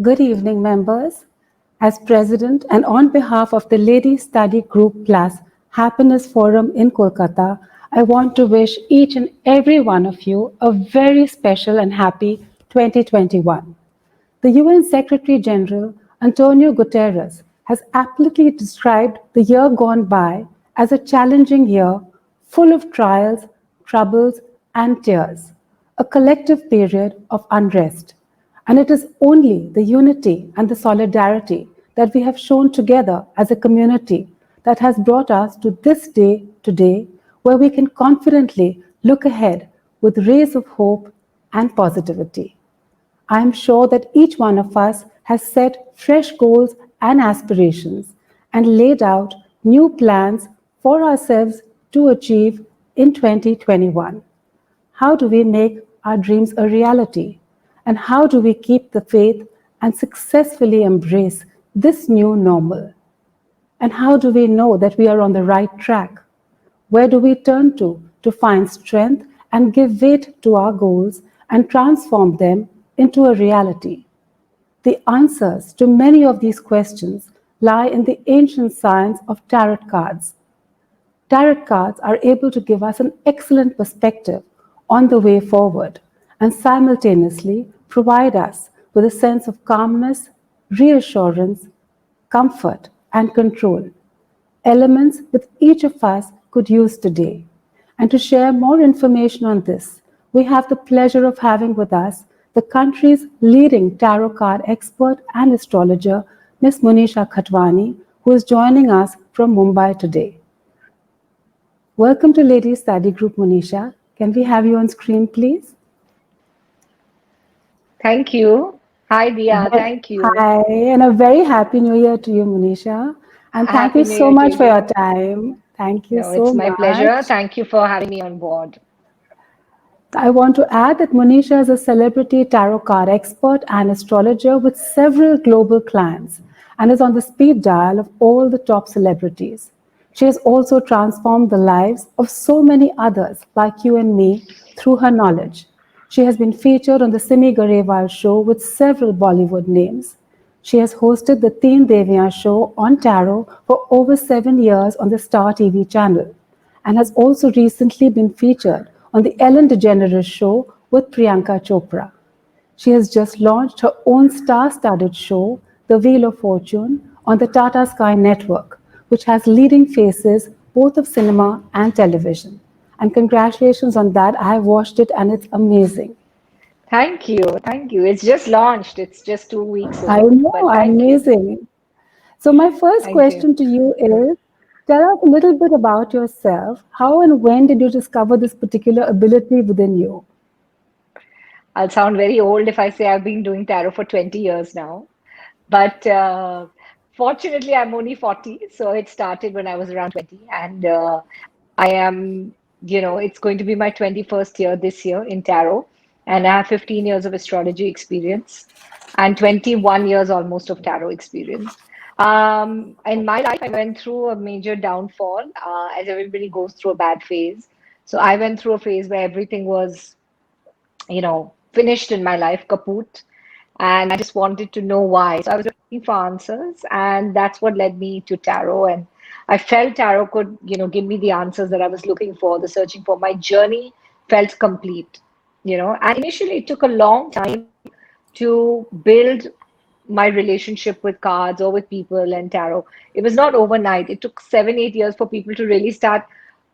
Good evening, members. As President and on behalf of the Ladies Study Group Plus Happiness Forum in Kolkata, I want to wish each and every one of you a very special and happy 2021. The UN Secretary General Antonio Guterres has aptly described the year gone by as a challenging year full of trials, troubles, and tears, a collective period of unrest. And it is only the unity and the solidarity that we have shown together as a community that has brought us to this day today, where we can confidently look ahead with rays of hope and positivity. I am sure that each one of us has set fresh goals and aspirations and laid out new plans for ourselves to achieve in 2021. How do we make our dreams a reality? And how do we keep the faith and successfully embrace this new normal? And how do we know that we are on the right track? Where do we turn to find strength and give weight to our goals and transform them into a reality? The answers to many of these questions lie in the ancient science of tarot cards. Tarot cards are able to give us an excellent perspective on the way forward and simultaneously provide us with a sense of calmness, reassurance, comfort, and control, elements which each of us could use today. And to share more information on this, we have the pleasure of having with us the country's leading tarot card expert and astrologer, Ms. Monisha Khatwani, who is joining us from Mumbai today. Welcome to Ladies Study Group, Monisha. Can we have you on screen, please? Thank you. Hi, Dia. Thank you. Hi, and a very happy new year to you, Monisha. And thank you Happy New so Year to much for your you. time. Thank you No, so it's my pleasure. much. Thank you for having me on board. I want to add that Monisha is a celebrity tarot card expert and astrologer with several global clients and is on the speed dial of all the top celebrities. She has also transformed the lives of so many others like you and me through her knowledge. She has been featured on the Simi Garewal show with several Bollywood names. She has hosted the Teen Deviyan show on tarot for over 7 years on the Star TV channel and has also recently been featured on The Ellen DeGeneres Show with Priyanka Chopra. She has just launched her own star studded show, The Wheel of Fortune, on the Tata Sky network, which has leading faces both of cinema and television. And congratulations on that. I have watched it and it's amazing. Thank you. Thank you. It's just launched. It's just 2 weeks I old, know, but thank you. amazing. So, my first Thank you. question to you is tell us a little bit about yourself. How and when did you discover this particular ability within you? I'll sound very old if I say I've been doing tarot for 20 years now. But fortunately, I'm only 40. So it started when I was around 20. And I am, it's going to be my 21st year this year in tarot. And I have 15 years of astrology experience and 21 years almost of tarot experience. In my life, I went through a major downfall, as everybody goes through a bad phase. So I went through a phase where everything was finished in my life, kaput. And I just wanted to know why. So I was looking for answers, and that's what led me to tarot. And I felt tarot could, give me the answers that I was looking for, the searching for. My journey felt complete, And initially, it took a long time to build my relationship with cards or with people and tarot. It was not overnight. It took 7, 8 years for people to really start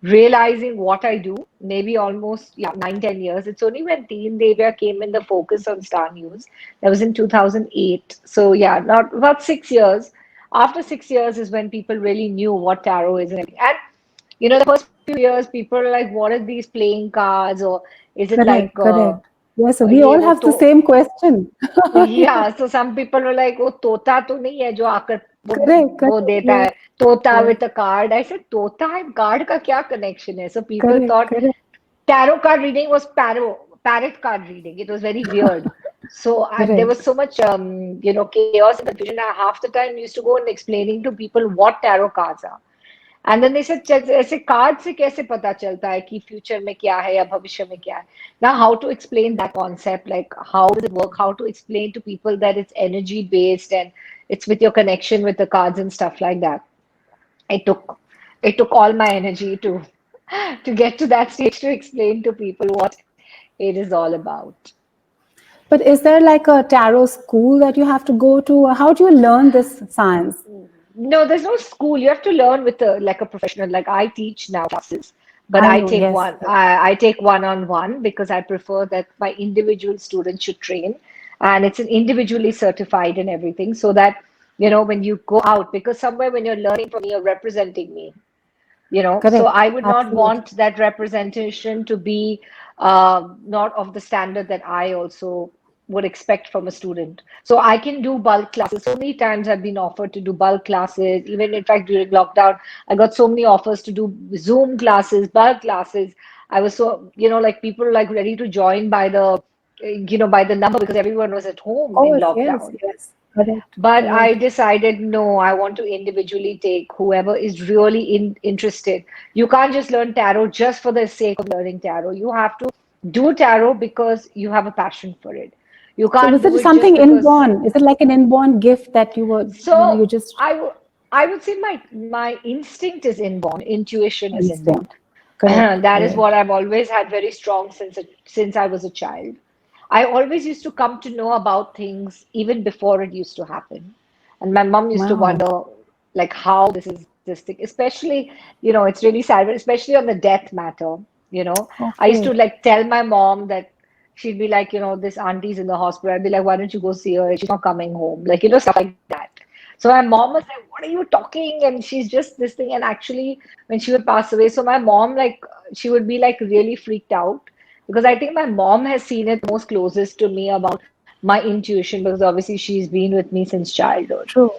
realizing what I do. Maybe almost 9, 10 years. It's only when Teen Devya came in the focus on Star News. That was in 2008. So yeah, not about 6 years. After 6 years is when people really knew what tarot is and everything. And the first few years, people are like, "What are these playing cards?" Or is it like, Correct, correct. Yes, so we "ये all वो have the तो same question. Yeah, yeah, so some people were like, "वो तोता तो नहीं है जो आकर वो correct, वो correct. देता Yes, है तोता yes, with a card." I said, "तोता and card का क्या connection है?" So people correct, thought correct, tarot card reading was parrot card reading. It was very weird. So there was correct. so much chaos and confusion. I half the time used to go and explaining to people what tarot cards are. And then they said, ऐसे card से कैसे पता चलता है कि future में क्या है या भविष्य में क्या है? Now, how to explain that concept? Like, how does it work? How to explain to people that it's energy based and it's with your connection with the cards and stuff like that. It took it took all my energy to get to that stage to explain to people what it is all about. But is there like a tarot school that you have to go to? Or how do you learn this science? No, there's no school. You have to learn with a like a professional. Like I teach now classes, but I I know, take yes. one. I take one-on-one because I prefer that my individual students should train, and it's an individually certified and everything, so that when you go out, because somewhere when you're learning from me, you're representing me. So Correct. I would not Absolutely. want that representation to be not of the standard that I also would expect from a student. So I can do bulk classes. So many times I've been offered to do bulk classes. Even in fact during lockdown, I got so many offers to do Zoom classes, bulk classes. I was so, like people were like ready to join by the number because everyone was at Of home in course, yes, lockdown. yes. Correct, But I correct. decided no, I want to individually take whoever is really interested. You can't just learn tarot just for the sake of learning tarot. You have to do tarot because you have a passion for it. You So can't was do it it just something because. inborn? Is it like an inborn gift that you were, you So just I would say my instinct is inborn, intuition is inborn. instinct? Correct, That is what correct. I've always had very strong since I was a child. I always used to come to know about things even before it used to happen. And my mom used to Wow. wonder, like, how this thing, especially, it's really sad, but especially on the death matter, I used to Okay. like tell my mom that she'd be like, this auntie's in the hospital. I'd be like, why don't you go see her? She's not coming home. Like, stuff like that. So my mom was like, what are you talking? And she's just this thing. And actually, when she would pass away, so my mom, like, she would be like really freaked out because I think my mom has seen it most closest to me about my intuition because obviously she's been with me since childhood. True.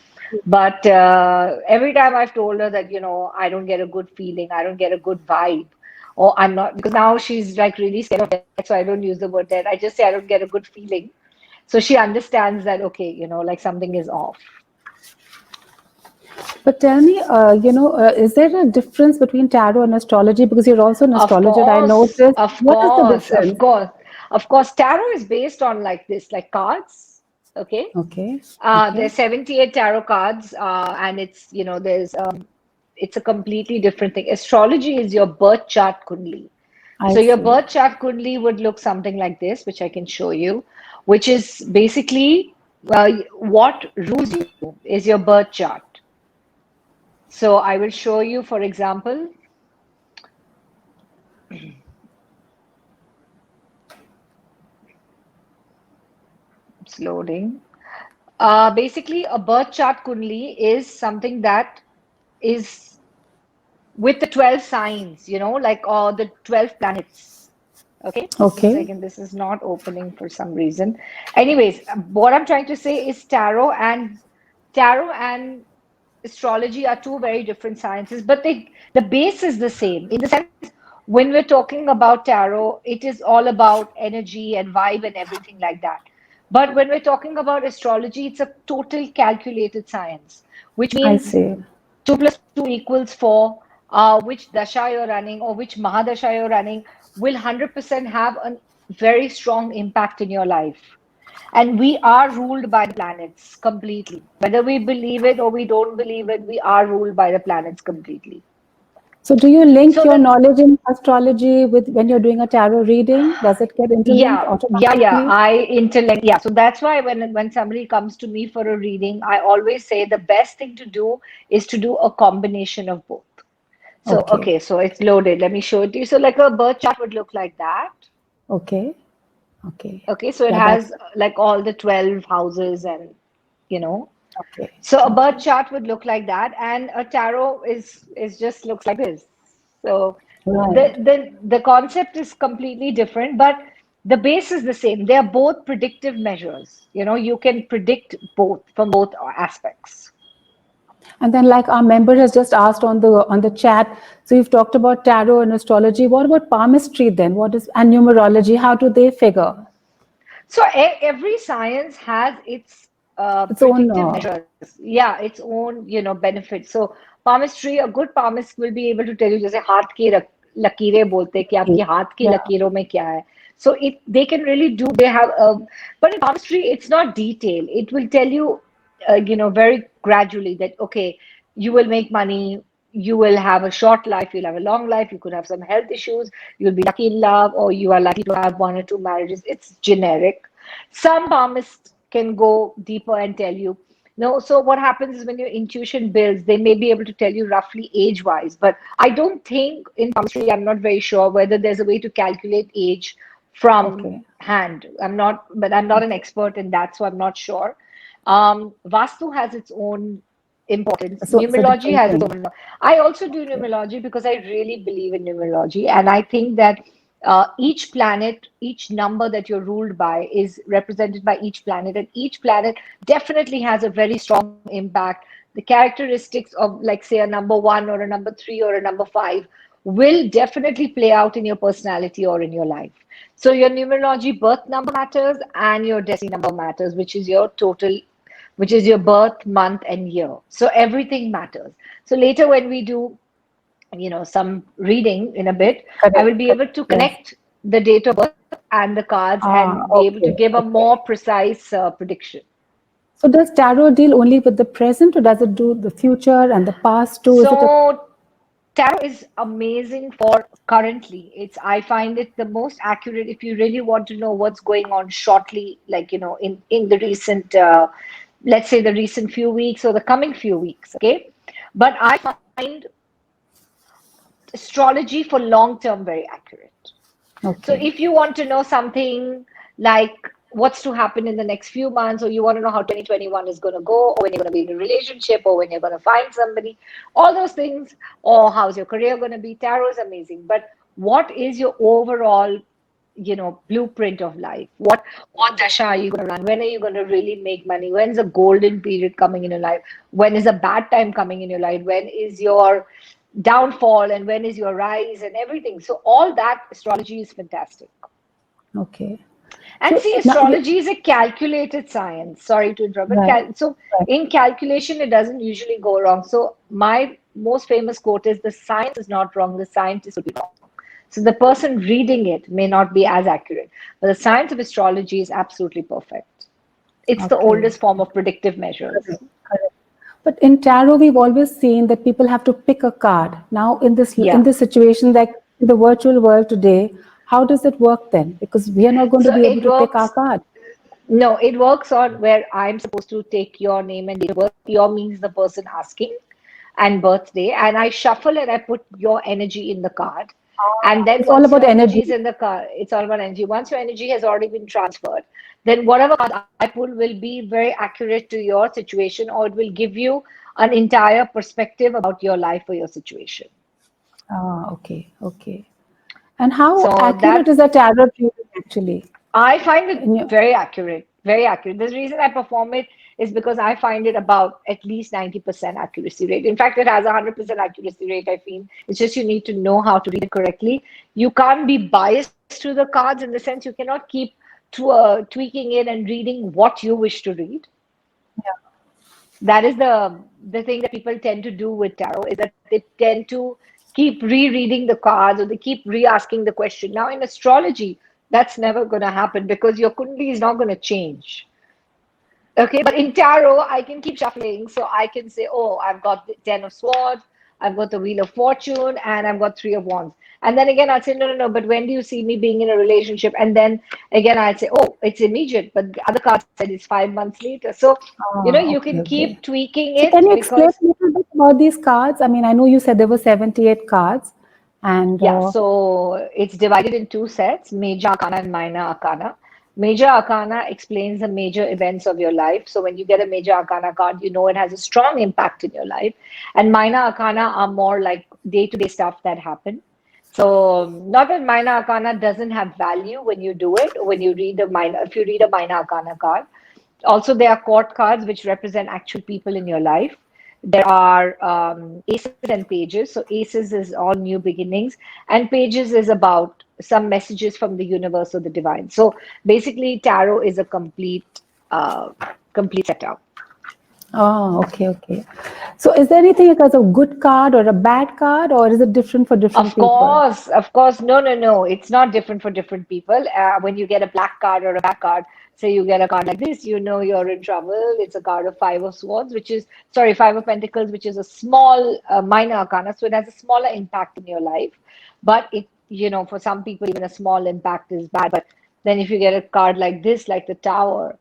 But every time I've told her that, I don't get a good feeling, I don't get a good vibe, or I'm not, because now she's like really scared of death, so I don't use the word death. I just say I don't get a good feeling. So she understands that, okay, like something is off. But tell me, is there a difference between tarot and astrology? Because you're also an Of astrologer, I course, noticed. of What is the course, of difference? course, of course. Tarot is based on like this, like cards. Okay. Okay, There's okay. 78 tarot cards, and it's a completely different thing. Astrology is your birth chart kundli. I So your see. birth chart kundli would look something like this, which I can show you, which is basically what rules you is your birth chart. So I will show you, for example, it's loading. Basically, a birth chart kundli is something that is with the 12 signs, like the 12 planets. Okay, just a Okay. second. This is not opening for some reason. Anyways, what I'm trying to say is tarot and astrology are two very different sciences, but the base is the same. In the sense, when we're talking about tarot, it is all about energy and vibe and everything like that. But when we're talking about astrology, it's a total calculated science, which I means see. 2 plus 2 equals 4, which dasha you're running or which mahadasha you're running will 100% have a very strong impact in your life. And we are ruled by the planets completely. Whether we believe it or we don't believe it, we are ruled by the planets completely. So do you link So your the knowledge in astrology with when you're doing a tarot reading? Does it get interlinked yeah, automatically? I interlink. Yeah, so that's why when somebody comes to me for a reading, I always say the best thing to do is to do a combination of both. So, Okay. okay, so it's loaded. Let me show it to you. So, like a birth chart would look like that. Okay. Okay. Okay, so it Yeah, that's has like all the 12 houses and, you know. okay. So a birth Okay. chart would look like that, and a tarot is just looks like this. So Right. the concept is completely different, but the base is the same. They are both predictive measures. You can predict both from both aspects. And then like our member has just asked on the chat, so you've talked about tarot and astrology. What about palmistry then? What is and numerology? How do they figure? So every science has its Its own. predictive measures. Yeah, its own, benefits. So palmistry, a good palmist will be able to tell you, जैसे हाथ की लकीरें बोलते हैं कि आपकी हाथ की Yeah. लकीरों में क्या है. So they can really do. They have, but in palmistry, it's not detail. It will tell you, very gradually that okay, you will make money. You will have a short life. You'll have a long life. You could have some health issues. You'll be lucky in love, or you are likely to have one or two marriages. It's generic. Some palmists can go deeper and tell you, no. So what happens is when your intuition builds, they may be able to tell you roughly age-wise. But I don't think in palmistry, I'm not very sure whether there's a way to calculate age from Okay. hand. But I'm not an expert in that, so I'm not sure. Vastu has its own importance. So it's a Numerology different has its thing. own. I also do Okay. numerology because I really believe in numerology, and I think that each planet, each number that you're ruled by is represented by each planet, and each planet definitely has a very strong impact. The characteristics of, like, say, a number one or a number three or a number five will definitely play out in your personality or in your life. So your numerology birth number matters and your destiny number matters, which is your total, which is your birth month and year. So everything matters. So later when we do, some reading in a bit, I Correct. will be Correct. able to Yes. connect the date of birth and the cards and be able to Okay. give a Okay. more precise prediction. So does tarot deal only with the present, or does it do the future and the past too? Is it a So tarot is amazing for currently. I find it the most accurate if you really want to know what's going on shortly, like, in the recent, let's say the recent few weeks or the coming few weeks. Okay. But I find astrology for long term very accurate. So okay? if you want to know something like what's to happen in the next few months, or you want to know how 2021 is going to go, or when you're going to be in a relationship, or when you're going to find somebody, all those things, or how's your career going to be, tarot is amazing. But what is your overall, blueprint of life? What dasha are you going to run? When are you going to really make money? When's a golden period coming in your life? When is a bad time coming in your life? When is your downfall, and when is your rise, and everything? So all that astrology is fantastic. Okay. And So see, now, astrology is a calculated science. Sorry to interrupt, but right, so right. in calculation, it doesn't usually go wrong. So my most famous quote is, "The science is not wrong, the scientist will be wrong." So the person reading it may not be as accurate, but the science of astrology is absolutely perfect. It's the Okay. oldest form of predictive measures. Correct. Correct. But in tarot, we've always seen that people have to pick a card. Now, in Yeah. this situation, like in the virtual world today, how does it work then? Because we are not going to So be able it to pick our works. card. No, it works on where I'm supposed to take your name and date of birth. Your means the person asking and birthday. And I shuffle and I put your energy in the card. And then It's all once about your energy. energy is in the card, it's all about energy. Once your energy has already been transferred, then whatever card I pull will be very accurate to your situation, or it will give you an entire perspective about your life or your situation. Okay, okay. And how So accurate that is a tarot reading actually? I find it In your, very accurate, very accurate. The reason I perform it is because I find it about at least 90% accuracy rate. In fact, it has a 100% accuracy rate, I feel. It's just you need to know how to read it correctly. You can't be biased to the cards, in the sense you cannot keep tweaking it and reading what you wish to read. yeah. That is the thing that people tend to do with tarot, is that they tend to keep rereading the cards, or they keep re-asking the question. Now in astrology, that's never going to happen because your kundli is not going to change. Okay, but in tarot, I can keep shuffling. So I can say, oh, I've got the Ten of Swords, I've got the Wheel of Fortune, and I've got Three of Wands. And then again, I'll say, no, no, no, but when do you see me being in a relationship? And then again, I'll say, oh, it's immediate. But the other card said it's 5 months later. So, you Okay, can okay. keep tweaking So can it you explain because, a little bit about these cards? I mean, I know you said there were 78 cards, and yeah, so it's divided in two sets, Major Arcana and Minor Arcana. Major Arcana explains the major events of your life. So when you get a Major Arcana card, you know it has a strong impact in your life. And Minor Arcana are more like day-to-day stuff that happen. So not that Minor Arcana doesn't have value when you do it, when you read if you read a Minor Arcana card. Also, there are court cards which represent actual people in your life. There are aces and pages. So aces is all new beginnings, and pages is about some messages from the universe or the divine. So basically, tarot is a complete complete setup. Oh, okay, okay. So is there anything like as a good card or a bad card, or is it different for different people? Of course. No, no, no. It's not different for different people. When you get a black card or a bad card, say you get a card like this, you know you're in trouble. It's a card of Five of Swords, which is, sorry, Five of Pentacles, which is a small, minor arcana. So it has a smaller impact in your life. But it, for some people, even a small impact is bad. But then if you get a card like this, like the Tower,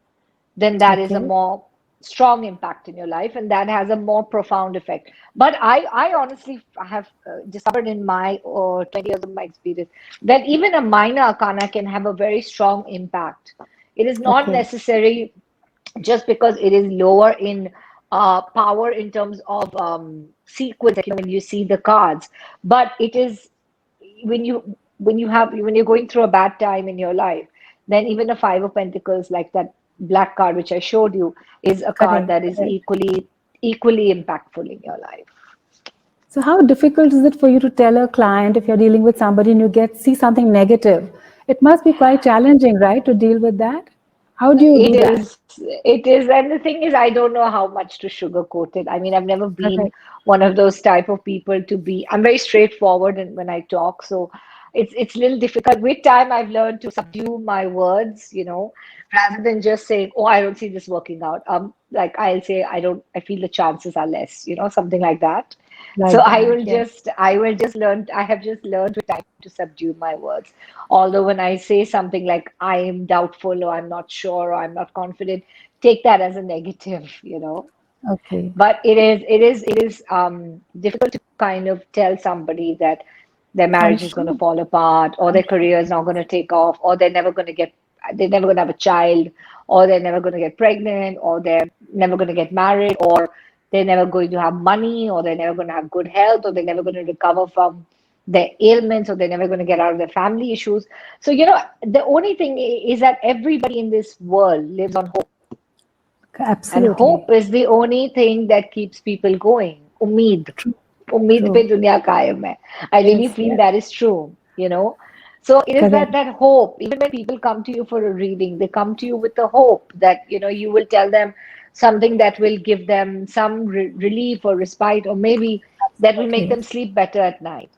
then that is a Okay. more strong impact in your life and that has a more profound effect. But I honestly have discovered in my 20 years of my experience that even a minor arcana can have a very strong impact. It is not Okay. necessary just because it is lower in power in terms of sequence, like, when you see the cards, but it is when you're going through a bad time in your life, then even a Five of Pentacles, like that black card which I showed you, is a card Correct. that is Correct. equally impactful in your life. So how difficult is it for you to tell a client if you're dealing with somebody and you get see something negative? It must be quite challenging, right, to deal with that? How do you do that? It is, and the thing is, I don't know how much to sugarcoat it. I mean, I've never been Correct. one of those type of people to be. I'm very straightforward and when I talk, so it's a little difficult. With time, I've learned to subdue my words, rather than just saying, "Oh, I don't see this working out." Like I'll say, "I don't. I feel the chances are less," something like that. So Like that. Yes. I will just learn, I have just learned with time to subdue my words. Although when I say something like I am doubtful or I'm not sure or I'm not confident, take that as a negative. Okay. But it is difficult to kind of tell somebody that their I'm marriage is going to sure. fall apart or I'm their sure. career is not going to take off or they're never going to have a child or they're never going to get pregnant or they're never going to get married or they're never going to have money or they're never going to have good health or they're never going to recover from their ailments or they're never going to get out of their family issues. So, the only thing is that everybody in this world lives on hope. And Absolutely. hope is the only thing that keeps people going. Umeed. True. Umeed pe True. dunya kaayam hai. I really Yes. feel Yes. that is true. So it is Correct. that hope. Even when people come to you for a reading, they come to you with the hope that, you will tell them something that will give them some relief or respite, or maybe that will make Absolutely. them sleep better at night.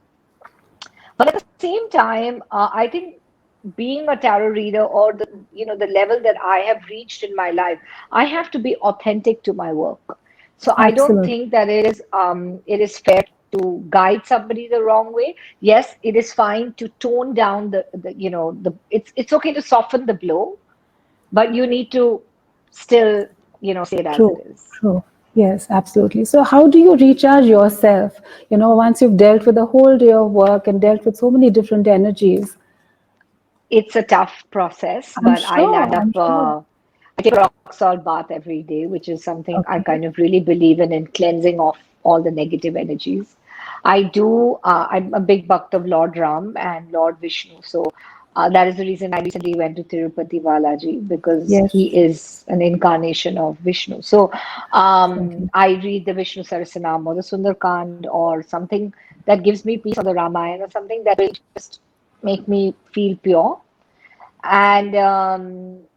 But at the same time, I think being a tarot reader or the level that I have reached in my life, I have to be authentic to my work. So I don't Absolutely. think that it is fair to guide somebody the wrong way. Yes, it is fine to tone down the it's okay to soften the blow, but you need to still say it as it True. is. True. Yes, absolutely. So, how do you recharge yourself? Once you've dealt with a whole day of work and dealt with so many different energies. It's a tough process, I'm but I sure. land up. I'm sure. I take a rock salt bath every day, which is something I Okay. kind of really believe in cleansing off all the negative energies. I do. I'm a big bhakt of Lord Ram and Lord Vishnu, so that is the reason I recently went to Tirupati Balaji because Yes. he is an incarnation of Vishnu. So Exactly. I read the Vishnu Sahasranam or the Sundarkand or something that gives me peace, or the Ramayana or something that will just make me feel pure. And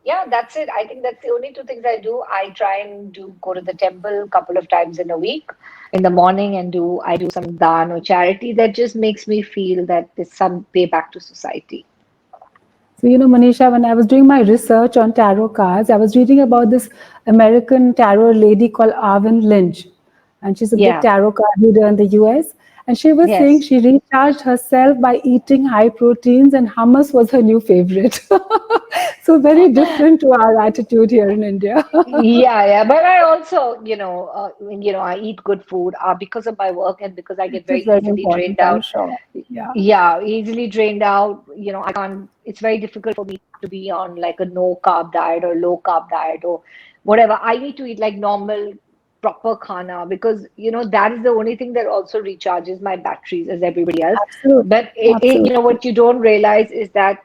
yeah, that's it. I think that's the only two things I do. I try and go to the temple a couple of times in a week in the morning and I do some dhan or charity that just makes me feel that there's some pay back to society. So, Manisha, when I was doing my research on tarot cards, I was reading about this American tarot lady called Arvin Lynch. And she's a big Yeah. tarot card reader in the US. And she was saying Yes. she recharged herself by eating high proteins, and hummus was her new favorite. So, very different to our attitude here in India. Yeah, yeah, but I also, I eat good food because of my work and because I Which get is very very easily important, drained I'm out. sure. Yeah, Yeah, easily drained out. I can't, it's very difficult for me to be on like a no carb diet or low carb diet or whatever. I need to eat like normal, proper khana because, that is the only thing that also recharges my batteries as everybody else. absolutely. But Absolutely. what you don't realize is that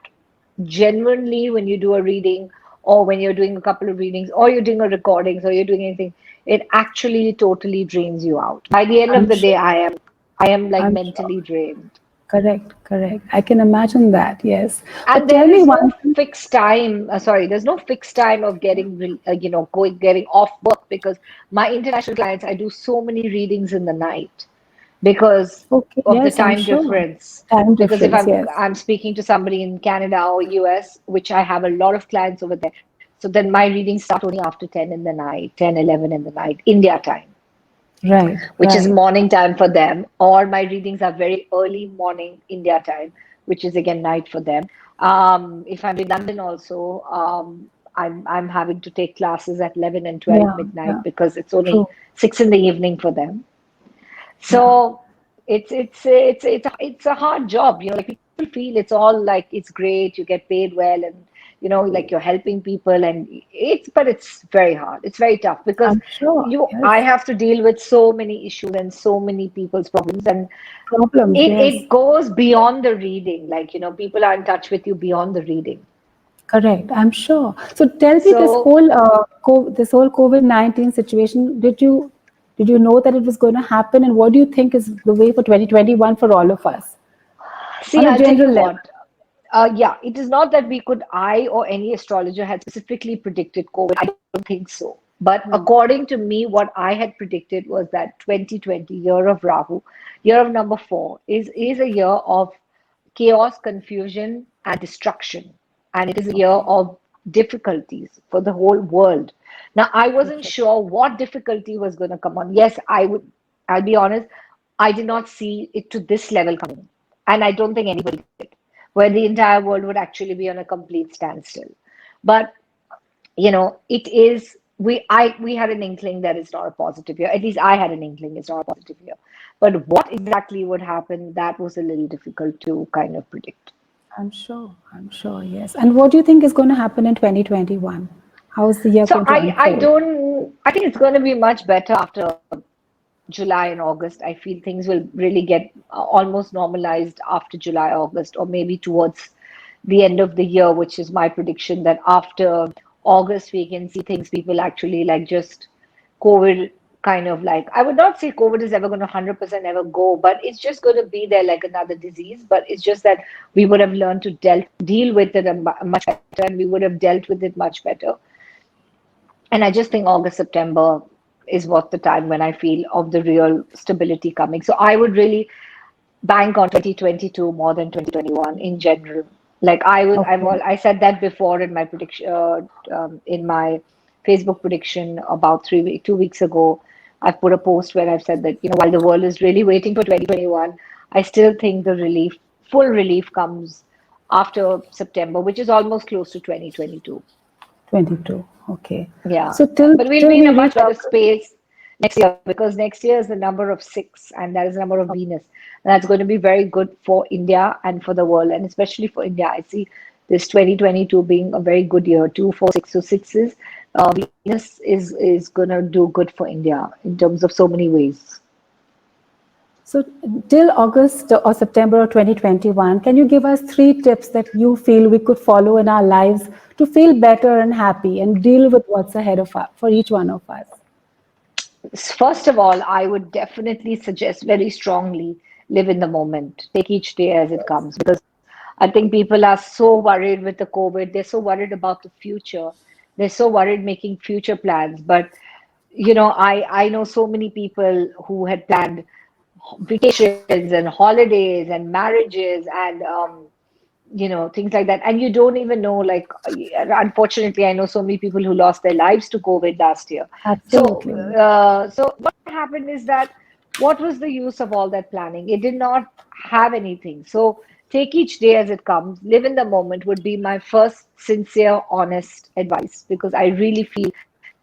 genuinely when you do a reading or when you're doing a couple of readings or you're doing a recordings or you're doing anything, it actually totally drains you out. By the end of I'm the day, sure. I am like I'm sure. mentally drained. Correct, correct. I can imagine that, yes. But And tell there me is one no thing. fixed time. Sorry, there's no fixed time of getting off work, because my international clients, I do so many readings in the night because Okay, of the yes, I'm time sure. difference. Time Because if difference, yes. I'm speaking to somebody in Canada or US, which I have a lot of clients over there, so then my readings start only after 10 in the night, 10, 11 in the night, India time, Right, which is right. morning time for them, or my readings are very early morning India time, which is again night for them. If I'm in London also, I'm having to take classes at 11 and 12 Yeah, midnight yeah. because it's only True. 6 in the evening for them. Yeah. So it's a hard job, like people feel it's all like it's great, you get paid well, and like you're helping people, and but it's very hard. It's very tough because I'm sure. I Yes. have to deal with so many issues and so many people's problems, and Problems, yes. it goes beyond the reading. Like, people are in touch with you beyond the reading. Correct. I'm sure. So tell me this So whole this whole COVID-19 situation. Did you know that it was going to happen, and what do you think is the way for 2021 for all of us see, on a I'll tell general you level? what. Yeah, it is not that I or any astrologer had specifically predicted COVID. I don't think so. But Hmm. according to me, what I had predicted was that 2020, year of Rahu, year of number four, is a year of chaos, confusion, and destruction. And it is a year Okay. of difficulties for the whole world. Now, I wasn't Perfect. sure what difficulty was going to come on. Yes, I'll be honest, I did not see it to this level coming. And I don't think anybody did, where the entire world would actually be on a complete standstill. But it is we had an inkling that it's not a positive year. At least I had an inkling it's not a positive year. But what exactly would happen, that was a little difficult to kind of predict. I'm sure. I'm sure. Yes. And what do you think is going to happen in 2021? How is the year So going to I unfold? don't I think it's going to be much better after July and August. I feel things will really get almost normalized after July, August, or maybe towards the end of the year, which is my prediction that after August we can see things, people actually like just COVID kind of like, I would not say COVID is ever going to 100% ever go, but it's just going to be there like another disease. But it's just that we would have learned to deal with it much better, and we would have dealt with it much better. And I just think August, September is what the time when I feel of the real stability coming. So I would really bank on 2022 more than 2021 in general. Like Okay. I said that before in my prediction, in my Facebook prediction about 2 weeks ago. I've put a post where I've said that, while the world is really waiting for 2021, I still think the full relief comes after September, which is almost close to 2022. 22. Okay. Yeah, So yeah. till But we'll till be in we a reach much better August. space next year, because next year is the number of six, and that is the number of Venus. And that's going to be very good for India and for the world, and especially for India. I see this 2022 being a very good year. 2, 4, 6, so sixes. Venus is going to do good for India in terms of so many ways. So till August or September of 2021, can you give us 3 tips that you feel we could follow in our lives to feel better and happy and deal with what's ahead of us for each one of us? First of all, I would definitely suggest very strongly live in the moment. Take each day as it comes, because I think people are so worried with the COVID. They're so worried about the future. They're so worried making future plans. But I know so many people who had planned vacations and holidays and marriages and things like that, and you don't even know, like, unfortunately I know so many people who lost their lives to COVID last year. So Absolutely. so what happened is that, what was the use of all that planning? It did not have anything. So take each day as it comes, live in the moment would be my first sincere, honest advice, because I really feel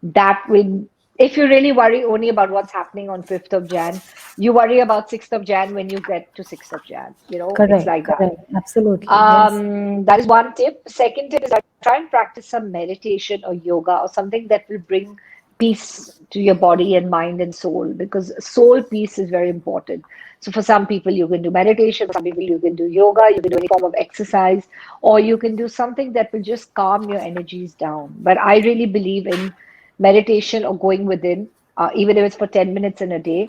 that will, if you really worry only about what's happening on 5th of Jan, you worry about 6th of Jan when you get to 6th of Jan. It's Correct, like that. correct. Absolutely. Yes. That is one tip. Second tip is, I try and practice some meditation or yoga or something that will bring peace to your body and mind and soul, because soul peace is very important. So for some people, you can do meditation. For some people, you can do yoga. You can do any form of exercise, or you can do something that will just calm your energies down. But I really believe in meditation or going within. even if it's for 10 minutes in a day,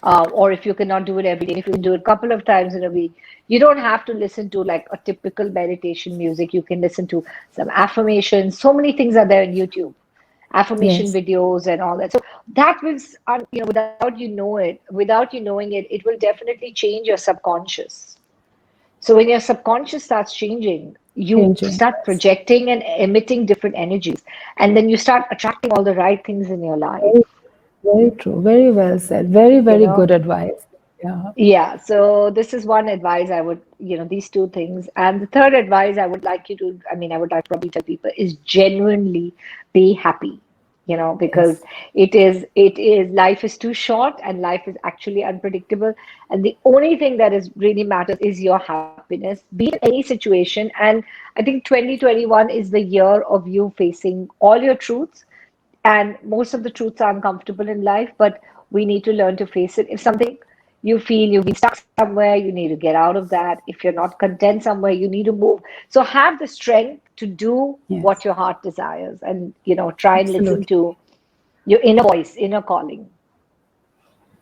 or if you cannot do it every day, if you can do it a couple of times in a week, you don't have to listen to like a typical meditation music. You can listen to some affirmations. So many things are there on YouTube, affirmation Yes. videos and all that. So that will, without you knowing it, it will definitely change your subconscious. So when your subconscious starts changing, you Changing. start Yes. projecting and emitting different energies, and then you start attracting all the right things in your life. Very, very true. Very well said. Very, You very know, good advice. Yeah. yeah. So this is one advice I would, these two things, and the third advice I would like you to, I would like to probably tell people is genuinely be happy. Because Yes. it is life is too short and life is actually unpredictable, and the only thing that is really matters is your happiness, be it in any situation. And I think 2021 is the year of you facing all your truths, and most of the truths are uncomfortable in life, but we need to learn to face it. If something you feel you've been stuck somewhere, you need to get out of that. If you're not content somewhere, you need to move. So have the strength to do what Yes. your heart desires, and try and listen Absolutely. to your inner voice, inner calling.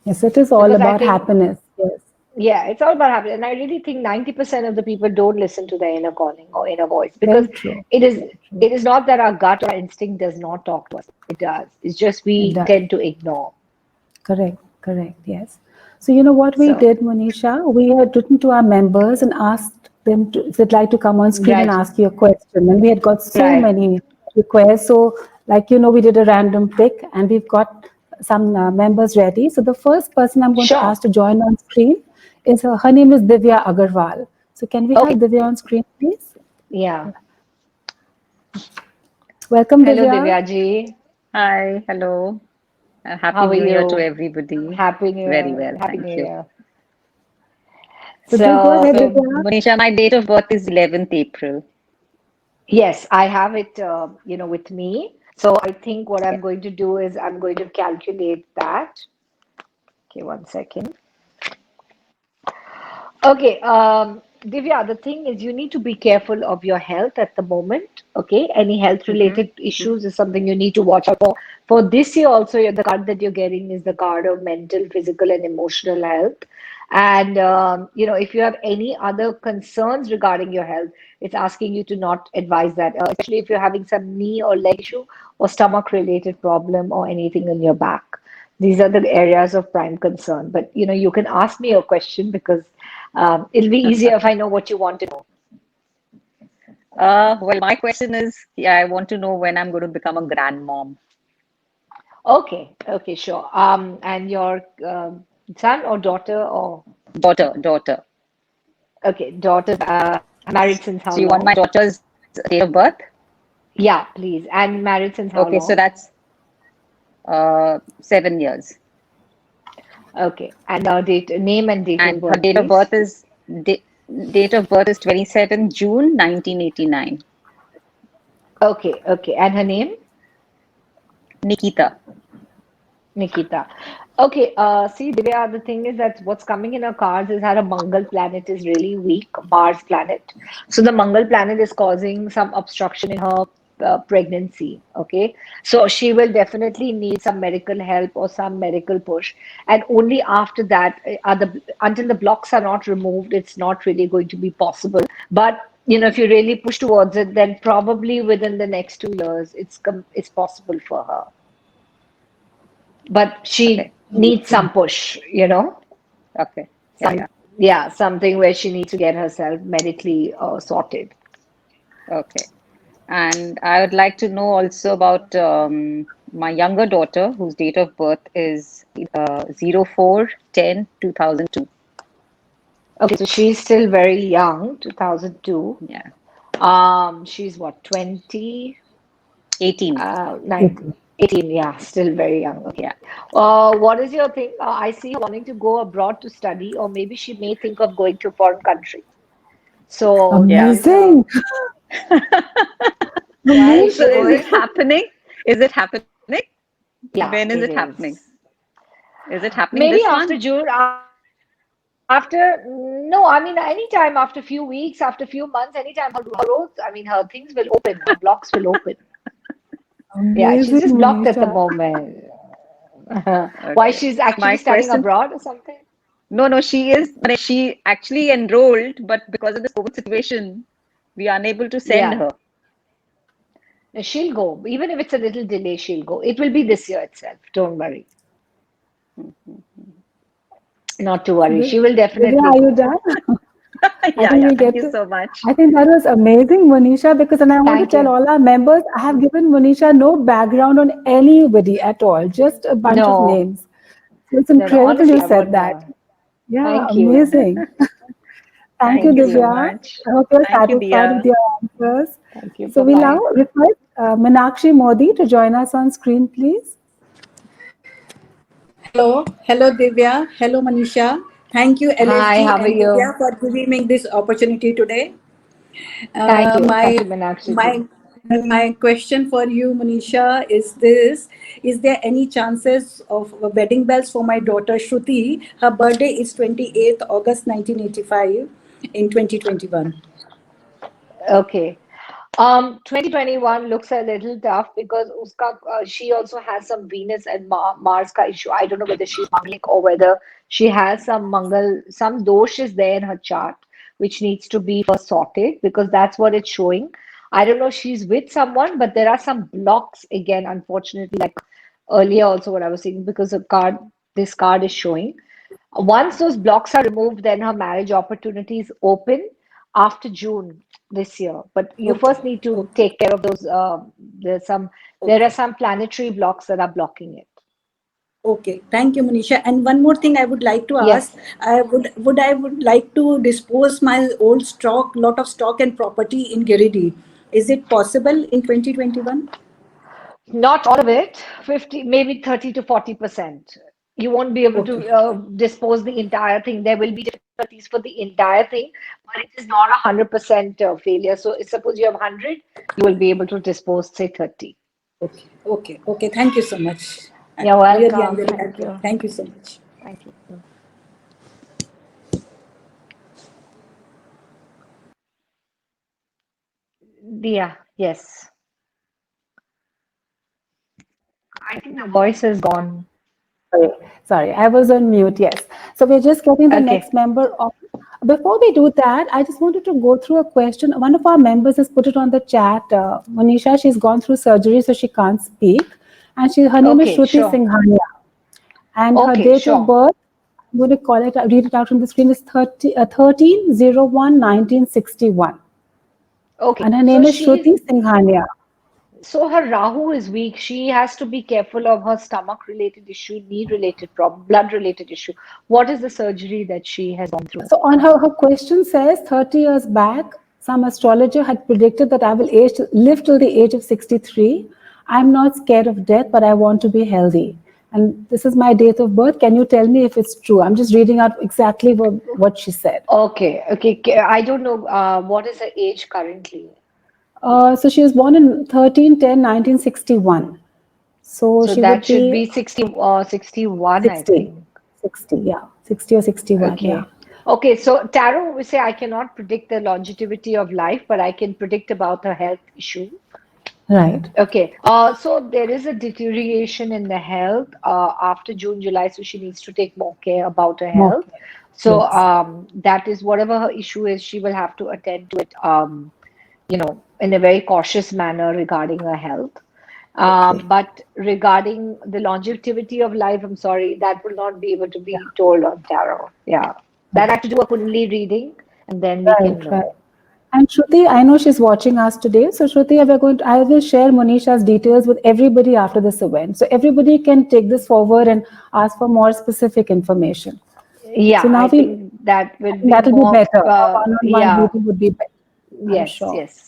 Yes, it is all Because I about think, happiness. Yes. yeah, it's all about happiness. And I really think 90% of the people don't listen to their inner calling or inner voice, because Very true. it is Very true. it is not that our gut or instinct does not talk to us. It does. It's just It we does. tend to ignore. Correct, correct, yes. So you know what we So, did, Monisha? We had written to our members and asked them to, if they'd like to come on screen and right, ask you a question. And we had got so right. many requests. So, like, we did a random pick and we've got some members ready. So the first person I'm going to Sure. ask to join on screen is her name is Divya Agarwal. So can we have Okay. Divya on screen, please? Yeah. Welcome, Hello, Divya. Divya ji. Hi, hello. Happy How are New Year to you? everybody. Happy New Very Year. well, Happy thank New you. Year. So do go So, ahead, So, Divya. Monisha, my date of birth is 11th April. yes, I have it, with me. So I think what Yeah. I'm going to do is I'm going to calculate that. Okay, one second. Okay, Divya, the thing is you need to be careful of your health at the moment. Okay, any health Mm-hmm. related issues is something you need to watch out for. For this year also, the card that you're getting is the card of mental, physical, and emotional health. And if you have any other concerns regarding your health, it's asking you to not advise that, especially if you're having some knee or leg issue or stomach related problem or anything in your back. These are the areas of prime concern. But you can ask me a question, because it'll be easier if I know what you want to know. Well, my question is, yeah, I want to know when I'm going to become a grandmom. Okay, okay, sure. And your son or daughter, or Daughter. okay, daughter, married since how So you want long? my daughter's date of birth? Yeah, please. And married since how Okay, so long? that's 7 years. Okay, and name and date of And her birth, date of please. birth is da- date of birth is 27 June 1989. Okay, okay, and her name? Nikita. Nikita. Okay, see, Divya, the thing is that what's coming in her cards is that a Mangal planet is really weak, Mars planet. So the Mangal planet is causing some obstruction in her pregnancy. Okay, so she will definitely need some medical help or some medical push. And only after that, until the blocks are not removed, it's not really going to be possible. But if you really push towards it, then probably within the next 2 years, it's possible for her, but Okay. she needs some push. Okay. Yeah, Some, yeah. yeah, something where she needs to get herself medically sorted. Okay. And I would like to know also about my younger daughter, whose date of birth is 04/10/2002. Okay, so she's still very young, 2002. Yeah, She's what, 20, 18. 9, 18, yeah, still very young. Okay. Yeah. What is your thing? I see her wanting to go abroad to study, or maybe she may think of going to a foreign country. So Yeah. tell her, Amazing. yeah, is So she is Amazing. it going? happening? Is it happening? Yeah, When is it it happening? is. Is it happening Maybe this after month? June, after, no, anytime after a few weeks, after a few months, anytime her roads, her things will open, her blocks will open. Yeah, she's Amazing, just blocked at the Monisha. moment. Why Okay. she's So actually my studying question, abroad or something? no, she actually enrolled, but because of this COVID situation, we are unable to send Yeah. her. No, she'll go. Even if it's a little delay, she'll go. It will be this year itself. Don't worry. Not to worry. She will Divya, definitely are you go. done? I Yeah, think yeah. we'll Thank get you to. so much. I think that was amazing, Monisha, because, and I want to Thank tell you. all our members, I have given Monisha no background on anybody at all, just a bunch of No, names. So it's no, no. incredible you Honestly, I said would. that. Yeah, Thank you. amazing. Thank you, Thank you so Divya. much. I hope you're Thank you, satisfied with Dia. your answers. Thank you. So Bye we now bye. request Meenakshi Modi to join us on screen, please. Hello Divya, hello Manisha. Thank you Hi, LSG how are and you? Divya for giving me this opportunity today. Thank Uh, you. Thank my you, Meenakshi ji. my my question for you, Manisha, is this: is there any chances of wedding bells for my daughter Shruti? Her birthday is 28th August 1985 in 2021. Okay. 2021 looks a little tough because she also has some Venus and Mars ka issue. I don't know whether she's Mangalik or whether she has some dosh is there in her chart, which needs to be first sorted because that's what it's showing. I don't know if she's with someone, but there are some blocks again, unfortunately, like earlier also what I was saying, because this card is showing. Once those blocks are removed, then her marriage opportunities open after June this year. But you Okay, first need to okay, take care of those. There are okay. some planetary blocks that are blocking it. Okay, thank you, Manisha. And one more thing I would like to ask, Yes, I would like to dispose my old stock, lot of stock and property in Giridih. Is it possible in 2021? not all of it. 50, maybe 30 to 40%. You won't be able Okay, to dispose the entire thing. There will be difficulties for the entire thing, but it is not 100% failure. So suppose you have 100, you will be able to dispose, say 30. okay, okay, okay. Thank you so much. You're Really, I'm welcome. very Thank happy. you. Thank you so much. Thank you. Dia, yes. I think the voice is gone. Sorry, sorry, I was on mute. Yes. So we're just getting the Okay. next member on. Before we do that, I just wanted to go through a question. One of our members has put it on the chat. Monisha, she's gone through surgery, so she can't speak. And her name is Okay, Shruti sure. Singhania. And her Okay, date of sure. birth, I'm going to call it, read it out on the screen, is 13/01/1961. Okay. And her name is Shruti Singhania. So her Rahu is weak. She has to be careful of her stomach related issue, knee related problem, blood related issue. What is the surgery that she has gone through? So on her question says 30 years back, some astrologer had predicted that I will live till the age of 63. I'm not scared of death, but I want to be healthy. And this is my date of birth. Can you tell me if it's true? I'm just reading out exactly what she said. Okay, okay. I don't know what is her age currently. So she was born in 13/10/1961. So So she that would should be be 61, I 60. think. 60, yeah. 60 or 61, yeah. Okay. Okay, so tarot, we say I cannot predict the longevity of life, but I can predict about her health issue. Right. Okay, so there is a deterioration in the health after June, July, so she needs to take more care about her health. Okay. So Yes. that is whatever her issue is, she will have to attend to it, in a very cautious manner regarding her health. Okay. But regarding the longevity of life, I'm sorry, that will not be able to be told on tarot. Yeah, that I have to do a Kundalini reading, and then we can Right, right. know. And Shruti, I know she's watching us today. So Shruti, I will share Monisha's details with everybody after this event. So everybody can take this forward and ask for more specific information. Yeah, So now I think that I would think be that'll be more, better. A one-on-one yeah, meeting would be better, I'm yes, sure. yes.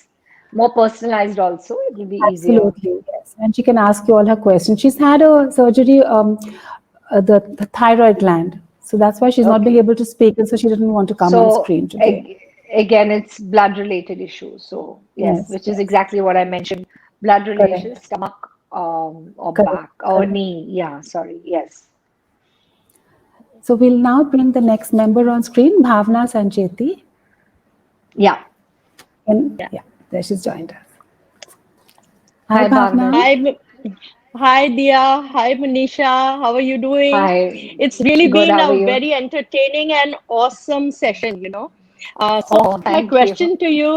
More personalized also, it will be easier. Absolutely, yes. And she can ask you all her questions. She's had a surgery, the thyroid gland. So that's why she's not being Okay. able to speak, and so she didn't want to come on So screen today. again, it's blood related issues. So yes, Yes, which is yes. exactly what I mentioned. Blood relation, Correct. stomach, or Correct. back or Correct. knee. Yeah, sorry. Yes. So we'll now bring the next member on screen, Bhavna Sancheti. Yeah. And Yeah. yeah, there she's joined us. Hi, Hi, Bhavna. Bhavna. Hi, Hi, Dia. Hi, Manisha. How are you doing? Hi, It's really good. been How are a you? very entertaining and awesome session. So Oh, my thank you. question to you,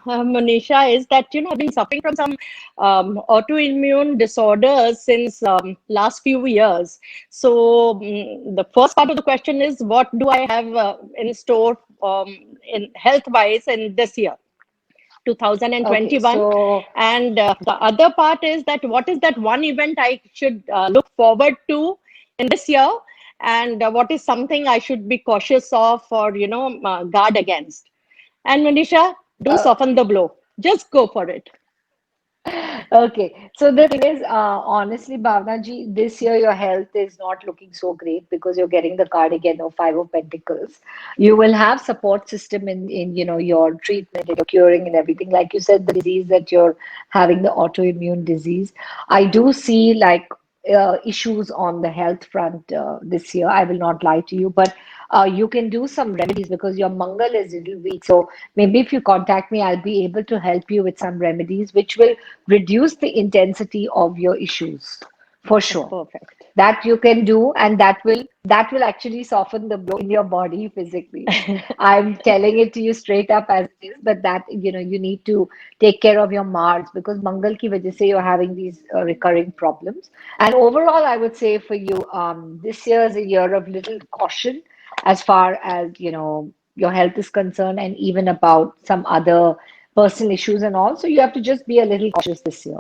Manisha, is that, I've been suffering from some autoimmune disorders since last few years. So the first part of the question is, what do I have in store in health-wise in this year? Okay, 2021. so And the other part is that what is that one event I should look forward to in this year, and what is something I should be cautious of or guard against. And Manisha, do uh, soften the blow. Just go for it. okay, so the thing is, honestly, Bhavna ji, this year your health is not looking so great because you're getting the card again of Five of Pentacles. You will have support system in your treatment and your curing and everything. Like you said, the disease that you're having, the autoimmune disease. I do see like issues on the health front this year. I will not lie to you, but you can do some remedies because your Mangal is a little weak. So maybe if you contact me, I'll be able to help you with some remedies which will reduce the intensity of your issues for Oh, sure. perfect. That you can do, and that will actually soften the blow in your body physically. I'm telling it to you straight up as it is, but that you need to take care of your Mars because Mangal ki wajah se you're having these recurring problems. And overall, I would say for you, this year is a year of little caution as far as your health is concerned, and even about some other personal issues and all. So you have to just be a little cautious this year.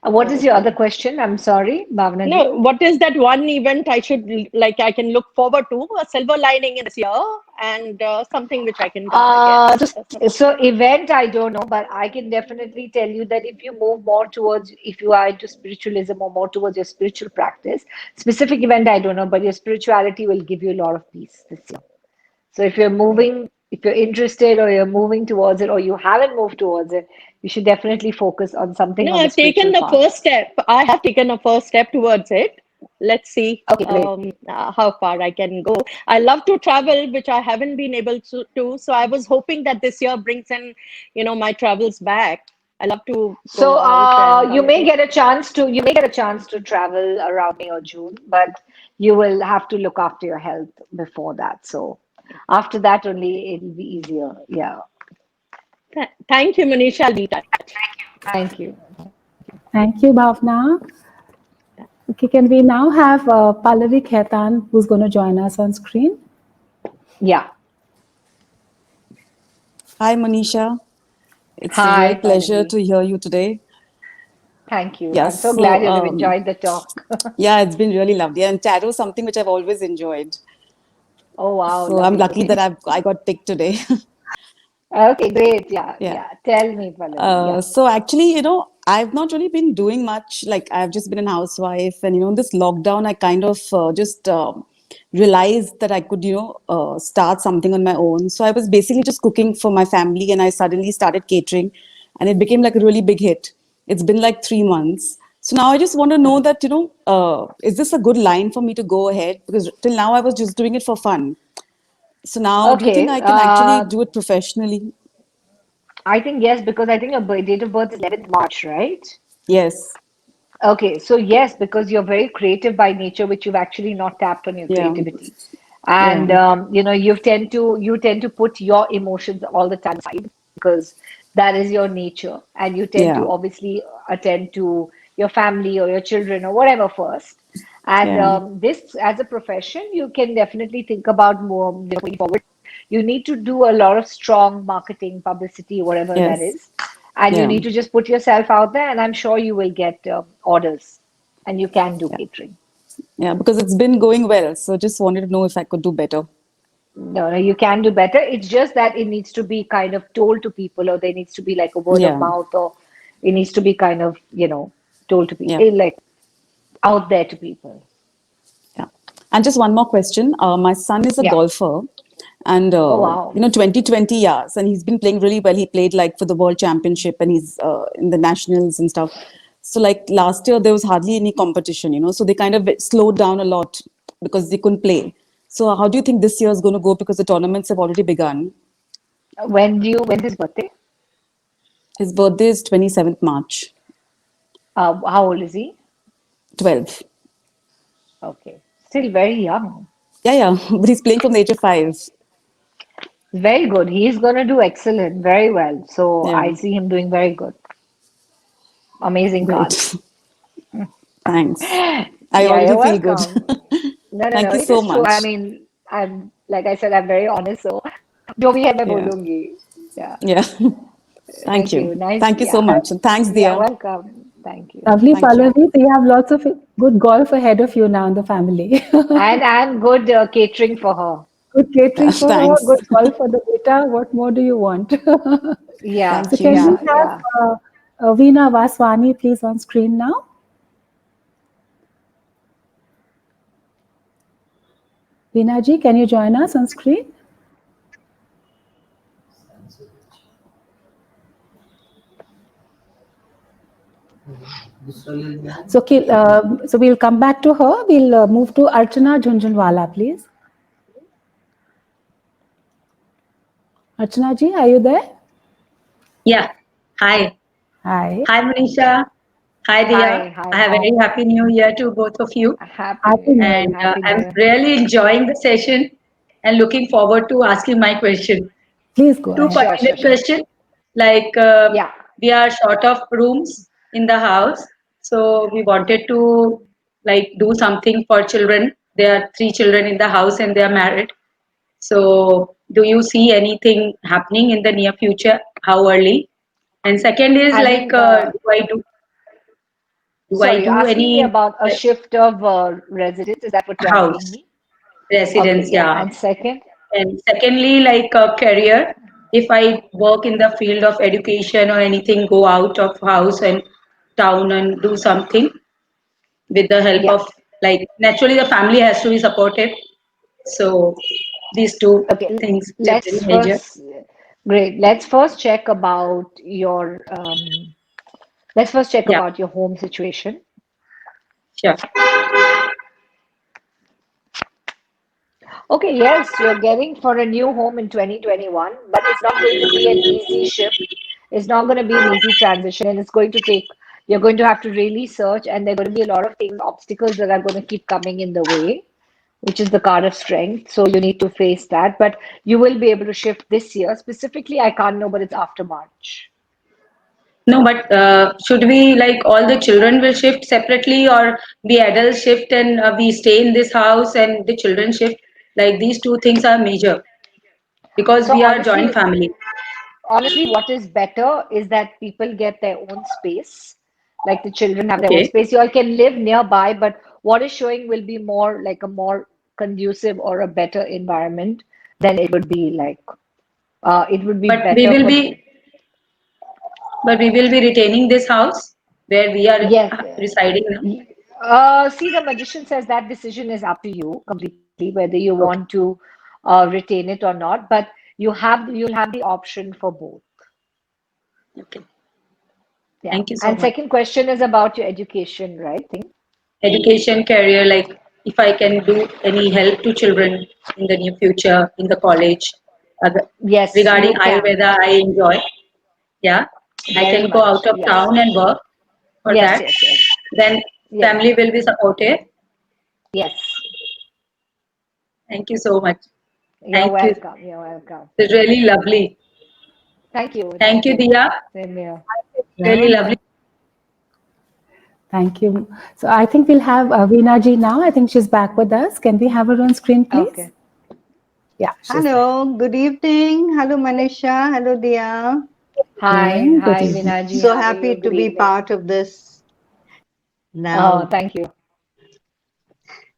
What is your other Okay. question? I'm sorry, Bhavna ji. No, what is that one event I can look forward to, a silver lining in this year, and something which I can guard Uh, against? so, so event, I don't know, but I can definitely tell you that if you move more towards, if you are into spiritualism or more towards your spiritual practice, specific event, I don't know, but your spirituality will give you a lot of peace this year. So if you're interested or you're moving towards it or you haven't moved towards it, you should definitely focus on something No, on the I've taken spiritual the path. first step. I have taken a first step towards it. Let's see Okay, great. how far I can go. I love to travel, which I haven't been able to. So I was hoping that this year brings in, my travels back. I love to So go out and you may get a chance to travel around May or June, but you will have to look after your health before that. So after that only it'll be easier. Yeah. thank you, Manisha. I'll be in touch. Thank you. Thank you, Bhavna. Okay, can we now have Pallavi Khetan, who's going to join us on screen? Yeah. Hi, Manisha. It's a real Hi, pleasure Pallavi. to hear you today. Thank you. I'm Yes, so so glad you'd have enjoyed the talk. yeah, it's been really lovely. And tarot is something which I've always enjoyed. Oh wow, So I'm lovely. lucky that Okay. I got picked today. Okay, great. Yeah, Yeah. yeah. Tell me, Pallavi. Yeah. So actually, I've not really been doing much. Like I've just been a housewife, and this lockdown, I kind of just realized that I could, start something on my own. So I was basically just cooking for my family, and I suddenly started catering, and it became like a really big hit. It's been like 3 months. So now I just want to know that, is this a good line for me to go ahead? Because till now I was just doing it for fun. So now, do you think Okay. I can actually do it professionally? I think yes, because I think your date of birth is 11th March, right? Yes. Okay, so yes, because you're very creative by nature, which you've actually not tapped on your Yeah. creativity. And Yeah. you tend to put your emotions all the time aside because that is your nature. And you tend Yeah. to obviously attend to your family or your children or whatever first. And Yeah. this, as a profession, you can definitely think about more, going forward. You need to do a lot of strong marketing, publicity, whatever that Yes. is. And you Yeah. need to just put yourself out there, and I'm sure you will get orders and you can do Yeah. catering. Yeah. Because it's been going well. So just wanted to know if I could do better. No, no, you can do better. It's just that it needs to be kind of told to people, or there needs to be like a word of Yeah. mouth, or it needs to be kind of, told to Yeah. people, like out there to people. Yeah. And just one more question. My son is a Yeah. golfer, and Oh, wow. 2020 years, and he's been playing really well. He played like for the World Championship, and he's in the nationals and stuff. So like last year, there was hardly any competition, so they kind of slowed down a lot because they couldn't play. So how do you think this year is going to go? Because the tournaments have already begun. When's his birthday? His birthday is 27th March. How old is he? 12. Okay, still very young. Yeah, but he's playing from the age of 5. Very good. He's going to do excellent, very well. So Yeah, I see him doing very good. Amazing cards. great. Thanks. I Yeah, already you're feel good. welcome. No, no, Thank no. you It so is true. I much. mean, I'm like I said, I'm very honest. So जो भी है मैं Yeah, बोलूंगी. Yeah. yeah. Thank Thank you. you. Nice. Thank you so Yeah. much. And thanks, Yeah. dear. Welcome. Thank you. Lovely, Thank you. Pallavi. So you have lots of good golf ahead of you now in the family. And good catering for her. Good catering for her, Thanks. good golf for the beta. What more do you want? Yeah. So Thank can you. we Yeah. have Yeah. Veena Vaswani please on screen now? Veena ji, can you join us on screen? So we'll come back to her. We'll move to Archana Jhunjhunwala, please. Archana ji, are you there? Yeah. Hi. Hi. Hi, Manisha. Hi, Dia. Hi. Hi. I have a Hi. very happy new year to both of you. Happy Happy New New Year. Year. And Happy New I'm Year. really enjoying the session and looking forward to asking my question. Please go Two ahead. Sure. particular Sure. Sure. questions. Like, Yeah. we are short of rooms in the house. So we wanted to like do something for children. There are 3 children in the house and they are married. So do you see anything happening in the near future? How early? And second is As like, in, do I sorry, you're do asking me any about a shift of residence. Is that what you're asking house me? Okay. residence? Yeah. Yeah. And second. And secondly, like a career, if I work in the field of education or anything, go out of house and town and do something with the help Yeah. of, like, naturally the family has to be supportive. So these two Okay. things are very Let's major. first. Great. Let's first check about your. Let's first check Yeah, about your home situation. sure. Okay, yes, you're getting for a new home in 2021, but it's not going to be an easy shift. It's not going to be an easy transition, and it's going to take, you're going to have to really search, and there are going to be a lot of things, obstacles that are going to keep coming in the way, which is the card of strength. So you need to face that, but you will be able to shift this year. Specifically, I can't know, but it's after March. No, but should we, like, all the children will shift separately, or the adults shift and we stay in this house and the children shift? Like, these two things are major because So we are joint honestly, family. honestly, what is better is that people get their own space, like the children have their own Okay. space. You all can live nearby, but what is showing will be more like a more conducive or a better environment than it would be like. It would be But we better will for, be, but we will be retaining this house where we are yes. residing now. See, the magician says that decision is up to you completely, whether you Okay. want to retain it or not, but you'll have the option for both. Okay. Yeah. Thank you so And much. second question is about your education, right? Education, career, like if I can do any help to children in the near future in the college. Other, Yes, regarding you can. Ayurveda, I enjoy. Yeah, I Very can go much. out of Yes. town and work for Yes, that. yes, yes. Then Yes. family will be supportive. Yes. Thank you so much. You're Thank you. welcome. You're welcome. It's really lovely. Thank you. Thank Thank you, you. Dia. Same here. Really lovely. Thank you. So I think we'll have Veena ji now. I think she's back with us. Can we have her on screen, please? Okay. Yeah, she's there. Hello, good evening. Hello, Manisha. Hello, Dia. Hi. Good Hi, evening. Vinaji. So How are happy you? to Good be evening. part of this. Oh, Now, thank you.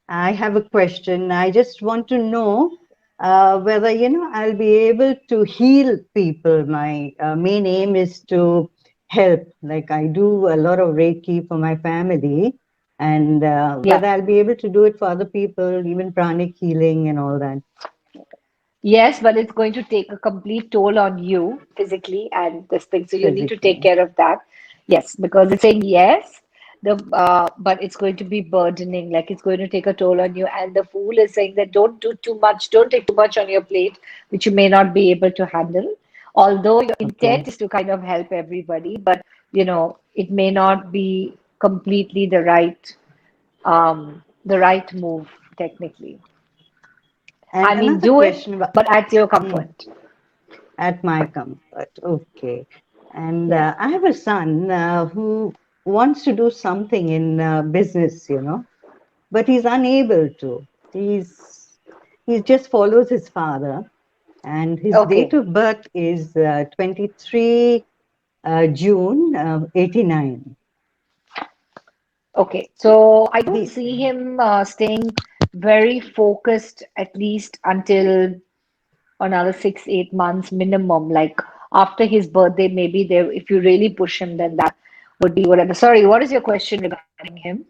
I have a question. I just want to know whether, I'll be able to heal people. My main aim is to help. Like I do a lot of Reiki for my family, and whether Yeah. I'll be able to do it for other people, even pranic healing and all that. Yes, but it's going to take a complete toll on you physically and this thing. So you need to take Physically. care of that. Yes, because it's saying yes, but it's going to be burdening, like it's going to take a toll on you. And the fool is saying that don't do too much, don't take too much on your plate, which you may not be able to handle. Although your Okay. intent is to kind of help everybody, but it may not be completely the right move technically. And I mean, another do it, question about but at your Hmm, comfort. at my comfort. Okay. And Yeah. I have a son who wants to do something in business, but he's unable to. He just follows his father, and his date Okay. of birth is 23 June 89. Okay. So I don't He see him staying very focused at least until another 6, 8 months minimum. Like after his birthday, maybe there, if you really push him, then that would be whatever. Sorry, what is your question regarding him?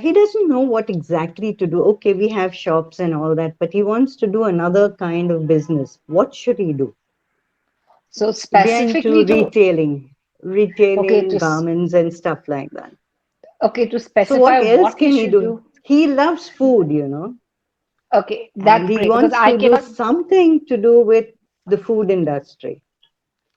he doesn't know what exactly to do. Okay, we have shops and all that, but he wants to do another kind of business. What should he do? So We are into specifically to okay retailing to garments and stuff like that. okay to So specify what else what he can he should do? do. He loves food, Okay, and that's he great because wants I to do cannot. something to do with the food industry.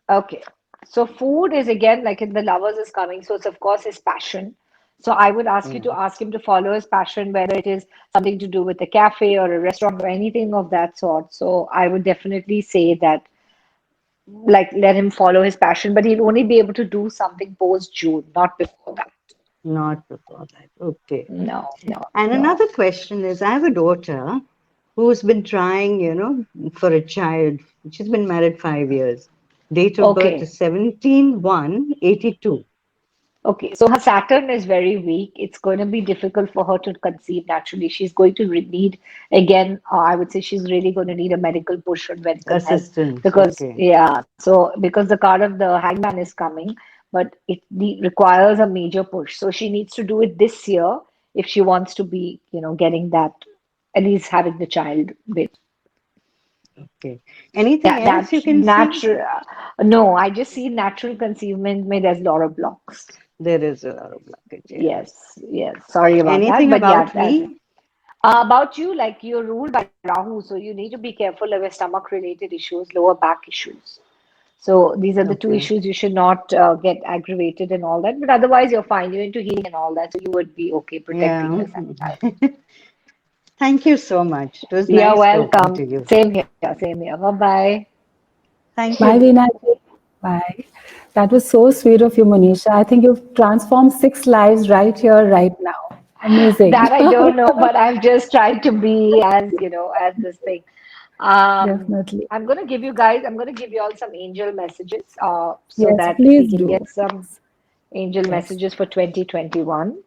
Okay, so food is again like in the lovers is coming, so it's of course his passion. So I would ask you Yeah. to ask him to follow his passion, whether it is something to do with a cafe or a restaurant or anything of that sort. So I would definitely say that like let him follow his passion, but he'll only be able to do something post June, not before that. Not before that. Okay. No, no, And no. another question is, I have a daughter who's been trying, for a child. She's been married 5 years. Date of birth Okay. is 17/1/82. Okay, so her Saturn is very weak. It's going to be difficult for her to conceive naturally. She's going to need, again, I would say she's really going to need a medical push on medical help Assistance. because, Okay. yeah, so because the card of the hangman is coming, but it requires a major push. So she needs to do it this year if she wants to be, getting that, at least having the child bit. Okay. Anything Yeah, else you can see? natural. No, I just see natural conceivement may there's a lot of blocks. There is a lot of blockage, yeah. Yes, yes. Sorry about that. Anything But yeah, about me? about you, like you're ruled by Rahu, so you need to be careful of your stomach related issues, lower back issues. So these are the two Okay. issues you should not get aggravated and all that. But otherwise, you're fine. You're into healing and all that, so you would be okay protecting Yeah. your second child. Thank you so much. It was You're nice talking welcome. to you. Same here. Same here. Bye bye. Thank Bye, you. Veena ji. Bye. That was so sweet of you, Monisha. I think you've transformed 6 lives right here, right now. Amazing. That I don't know, but I've just tried to be as, as this thing. Definitely. I'm going to give you guys, I'm going to give you all some angel messages so Yes, that we please can do. get some angel Yes. messages for 2021.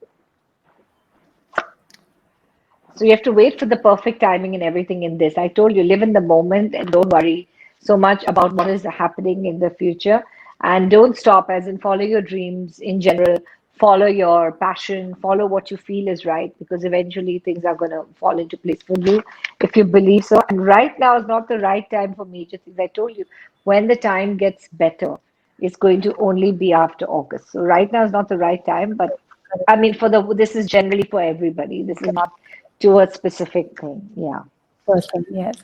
So you have to wait for the perfect timing and everything in this. I told you, live in the moment and don't worry so much about what is happening in the future. And don't stop, as in follow your dreams in general, follow your passion, follow what you feel is right, because eventually things are going to fall into place for you if you believe so. And right now is not the right time for major things. I told you, when the time gets better, it's going to only be after August. So right now is not the right time, but I mean, this is generally for everybody. This is not to a specific thing. Yeah. Person, yes.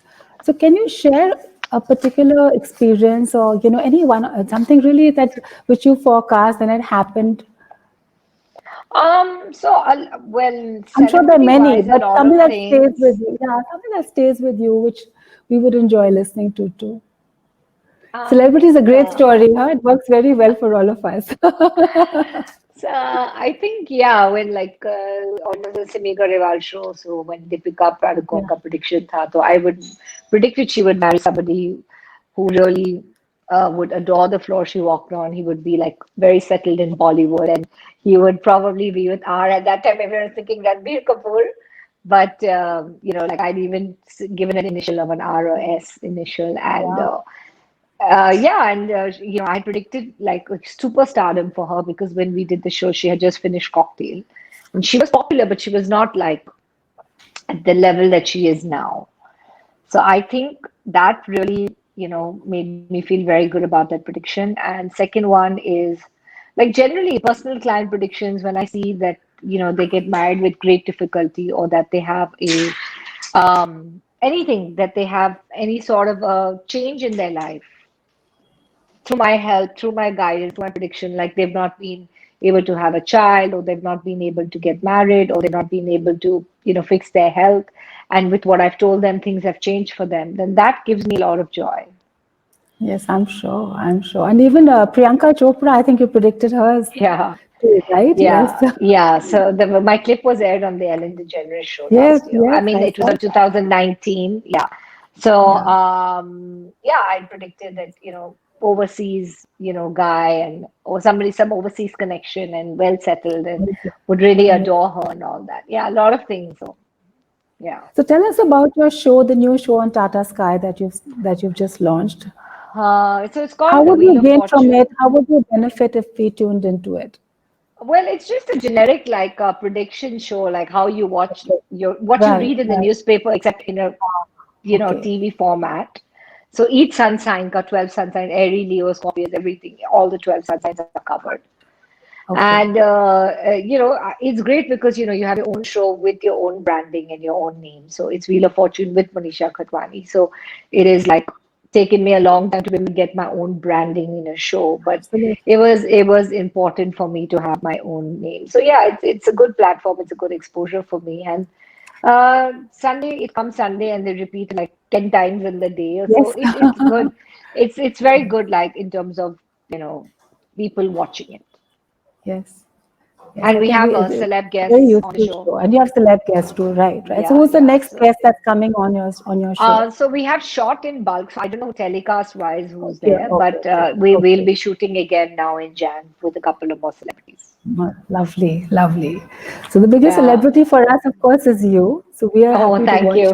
So can you share a particular experience or, anyone, something really that which you forecast and it happened? Well, I'm sure there are many, celebrity-wise, a but lot of something that stays with things. you. Yeah, something that stays with you, which we would enjoy listening to too. I Celebrity is a think great story, huh? It works very well for all of us. I think yeah, when like on the Simi Garewal show, so when Deepika Yeah. Padukone ka prediction tha, so I would predict that she would marry somebody who really would adore the floor she walked on. He would be like very settled in Bollywood, and he would probably be with R. At that time, everyone was thinking Ranbir Kapoor, but like I'd even given an initial of an R or S initial, and Wow. yeah, and I predicted like superstardom for her because when we did the show, she had just finished Cocktail, and she was popular, but she was not like at the level that she is now. So I think that really, made me feel very good about that prediction. And second one is like generally personal client predictions when I see that, they get married with great difficulty or that they have a anything that they have any sort of a change in their life. through my help, through my guidance, through my prediction, like they've not been able to have a child, or they've not been able to get married, or they've not been able to, fix their health. And with what I've told them, things have changed for them. Then that gives me a lot of joy. Yes, I'm sure. I'm sure. And even Priyanka Chopra, I think you predicted hers Yeah. too, right? Yeah, Yes. yeah. So my clip was aired on the Ellen DeGeneres show Yes, last year. I yes, mean, I it was saw on 2019. Yeah. So that. yeah, I predicted that, overseas, guy, and or some overseas connection, and well settled, and would really Yeah. adore her and all that. Yeah, a lot of things. So yeah. So tell us about your show, the new show on Tata Sky that you've just launched. So it's How called The would we Wheel of gain from Fortune. it? How would we benefit if we tuned into it? Well, it's just a generic like prediction show, like how you watch what you Right, read in the right. newspaper, except in a Okay, TV format. So each sun sign got 12 sun sign, Aries, Leo, Scorpios, everything, all the 12 sun signs are covered. okay. And, it's great because, you have your own show with your own branding and your own name. So it's Wheel of Fortune with Manisha Khatwani. So it is like taken me a long time to be able to get my own branding in a show, but Absolutely. it was important for me to have my own name. So yeah, it's a good platform. It's a good exposure for me. And Sunday, it comes Sunday, and they repeat like 10 times in the day. So Yes. it's good. It's very good, like in terms of, people watching it. Yes. Yes, And I we think have it's celeb a very guests on the useful show. show. And you have celeb guests too, right? Right. So Yeah, who's the yeah. next guest that's coming on your show? So we have shot in bulk. So I don't know telecast wise who's Okay, there, okay, but okay, we will okay. be shooting again now in Jan with a couple of more celebrities. Lovely, lovely. So the biggest Yeah. celebrity for us, of course, is you. So we are Oh, happy to thank watch you.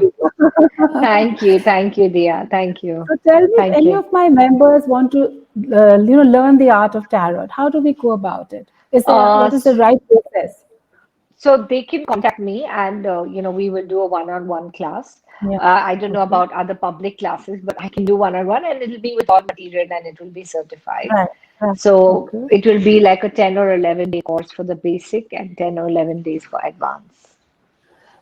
you. Thank you, Dia. Thank you. So tell me, if Thank any you. of my members want to, learn the art of tarot, how do we go about it? Uh, What is the right process? So they can contact me, and we will do a one-on-one class. Yeah. I don't know Okay. about other public classes, but I can do one-on-one, and it'll be with all material, and it will be certified. Right. Right. So Okay. it will be like a 10 or 11-day course for the basic, and 10 or 11 days for advanced.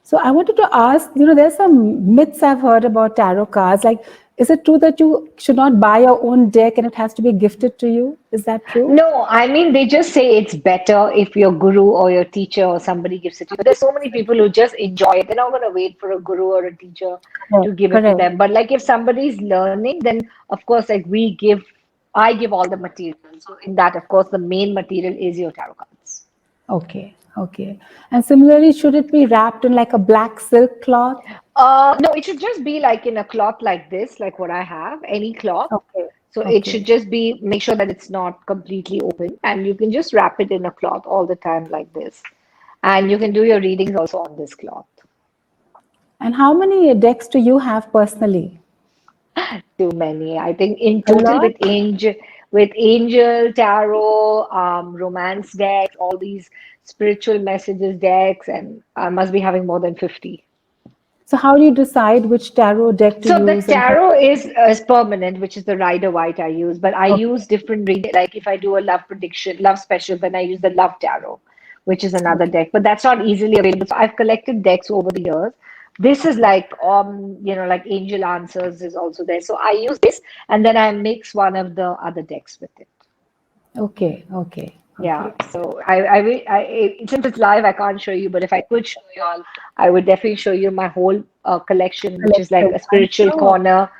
So I wanted to ask, there's some myths I've heard about tarot cards. Like, is it true that you should not buy your own deck and it has to be gifted to you? Is that true? No, I mean, they just say it's better if your guru or your teacher or somebody gives it to you. But there's so many people who just enjoy it. They're not going to wait for a guru or a teacher Correct. to give it to Correct. them. But like if somebody's learning, then of course, like I give all the material. So in that, of course, the main material is your tarot cards. Okay. Okay. And similarly, should it be wrapped in like a black silk cloth? No, it should just be like in a cloth like this, like what I have, any cloth. Okay. So it should Okay. just be, make sure that it's not completely open, and you can just wrap it in a cloth all the time like this. And you can do your readings also on this cloth. And how many decks do you have personally? Too many. I think in A total lot? with angel, tarot, romance decks, all these spiritual messages decks, and I must be having more than 50. So how do you decide which tarot deck to So the use and how? tarot is permanent, which is the Rider White I use, but I Okay. use different reading. Like if I do a love prediction, love special, then I use the Love Tarot, which is another Okay. deck, but that's not easily available. So I've collected decks over the years. This is like like Angel Answers is also there. So I use this, and then I mix one of the other decks with it. Okay. Okay. Yeah, Okay. so since it's live, I can't show you, but if I could show you all, I would definitely show you my whole collection, which is like Collection. a I'm sure.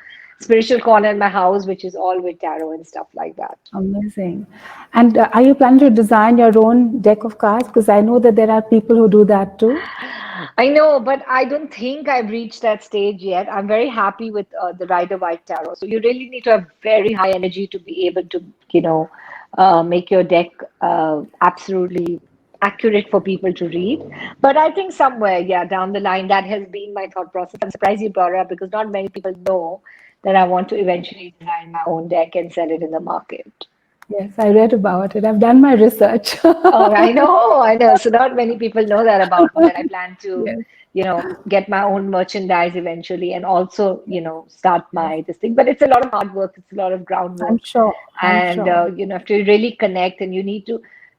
spiritual corner in my house, which is all with tarot and stuff like that. Amazing. And are you planning to design your own deck of cards? Because I know that there are people who do that too. I know, but I don't think I've reached that stage yet. I'm very happy with the Rider White Tarot. So you really need to have very high energy to be able to, make your deck absolutely accurate for people to read. But I think somewhere, yeah, down the line, that has been my thought process. I'm surprised you brought it up because not many people know that I want to eventually design my own deck and sell it in the market. Yes, I read about it. I've done my research. Oh, I know, I know. So not many people know that about me, that I plan to, Yes, get my own merchandise eventually, and also, start yes. this thing. But it's a lot of hard work. It's a lot of I'm groundwork, sure. I'm and sure. have to really connect, and you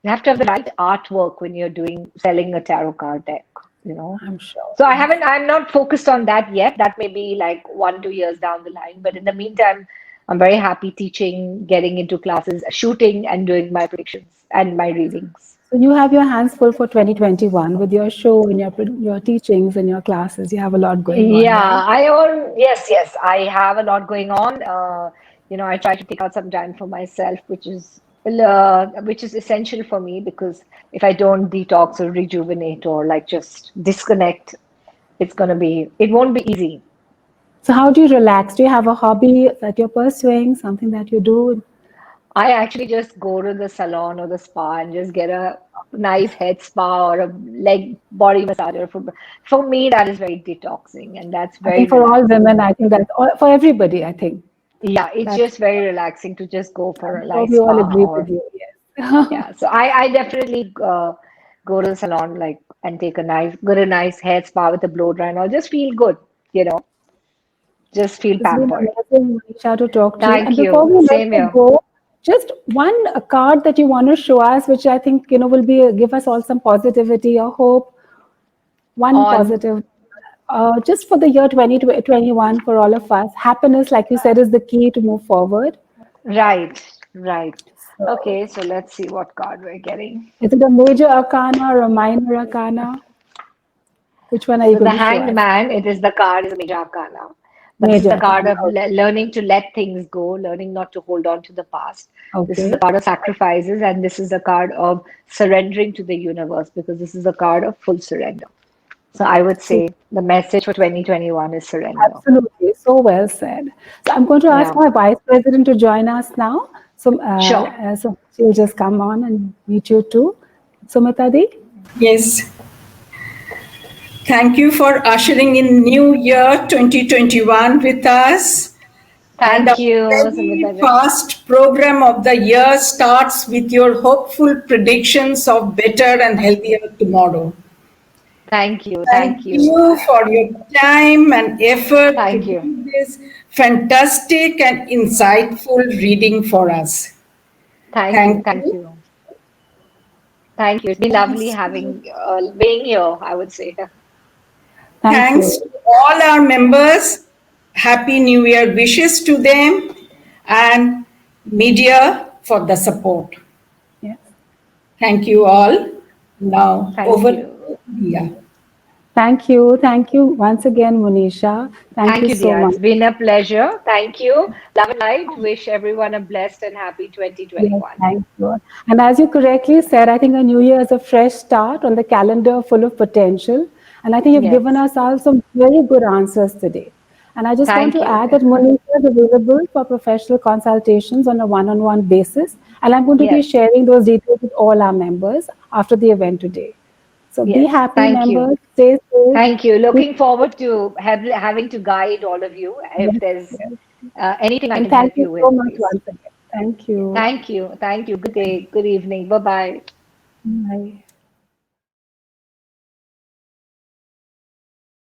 have to have the right artwork when you're selling a tarot card deck. I'm sure. So Yes. I'm not focused on that yet. That may be like 1, 2 years down the line. But in the meantime, I'm very happy teaching, getting into classes, shooting, and doing my predictions and my readings. So you have your hands full for 2021 with your show and your teachings and your classes. You have a lot going on, Yeah, right? yes, I have a lot going on. I try to take out some time for myself, which is essential for me because if I don't detox or rejuvenate or like just disconnect, it won't be easy. So how do you relax? Do you have a hobby that you're pursuing, something that you do? I actually just go to the salon or the spa and just get a nice head spa or a leg body massager. For me, that is very detoxing and that's I very think for all relaxing. women, I think that's for everybody, I think. Yeah, it's That's, just very relaxing to just go for I'm a sure nice we all spa agree with or you, yes. yeah. So I definitely go to the salon like and get a nice hair spa with a blow dry and I'll just feel good, you know, just feel It's been pampered. amazing, Manisha, to talk to you. And Thank before you. we let Same you here. go, just one card that you want to show us, which I think will be give us all some positivity or hope. One On positive, just for the year 2021 for all of us. Happiness, like you said, is the key to move forward. right, right. So, Okay, so let's see what card we're getting. is it a major arcana or a minor arcana? Which one are you So going the to show Hanged us? Man, it is the card is a major arcana. But this is Major the card arcana. of learning to let things go, learning not to hold on to the past. This is the Okay. card of sacrifices, and this is the card of surrendering to the universe because this is a card of full surrender. So I would So, say the message for 2021 is surrender. absolutely. So well said. So I'm going to ask Yeah, my vice president to join us now. sure. So she'll just come on and meet you too. Sumita Di? Yes. Thank you for ushering in New Year 2021 with us. And Thank our you, very Samita ji. fast program of the year starts with your hopeful predictions of better and healthier tomorrow. Thank you, Thank thank you, you for your time and effort to thank you, do this fantastic and insightful reading for us. thank you, Thank thank you. you, thank you. It's been lovely having being here, I would say. Thank Thanks you. to all our members. Happy New Year wishes to them and media for the support. Yes. Thank you all. Now Thank over you. to Dia. Thank you. Thank you once again, Monisha. Thank Thank you you, so dear. much. It's been a pleasure. Thank you. Love and light. Wish everyone a blessed and happy Yes, 2021. thank you. And as you correctly said, I think a new year is a fresh start on the calendar full of potential. And I think you've Yes. given ourselves some very good answers today. And I just want Thank to you. add that Monisha is available for professional consultations on a one-on-one basis. And I'm going to be Yes. sharing those details with all our members after the event today. So be Yes. happy, Thank you. members. Stay safe. Thank you. Keep Looking forward to having to guide all of you. If yes, there's yes. anything I And can thank help you you with, so much please. once again. Thank you. Thank you. Thank you. Good day. Good evening. Bye bye. Bye.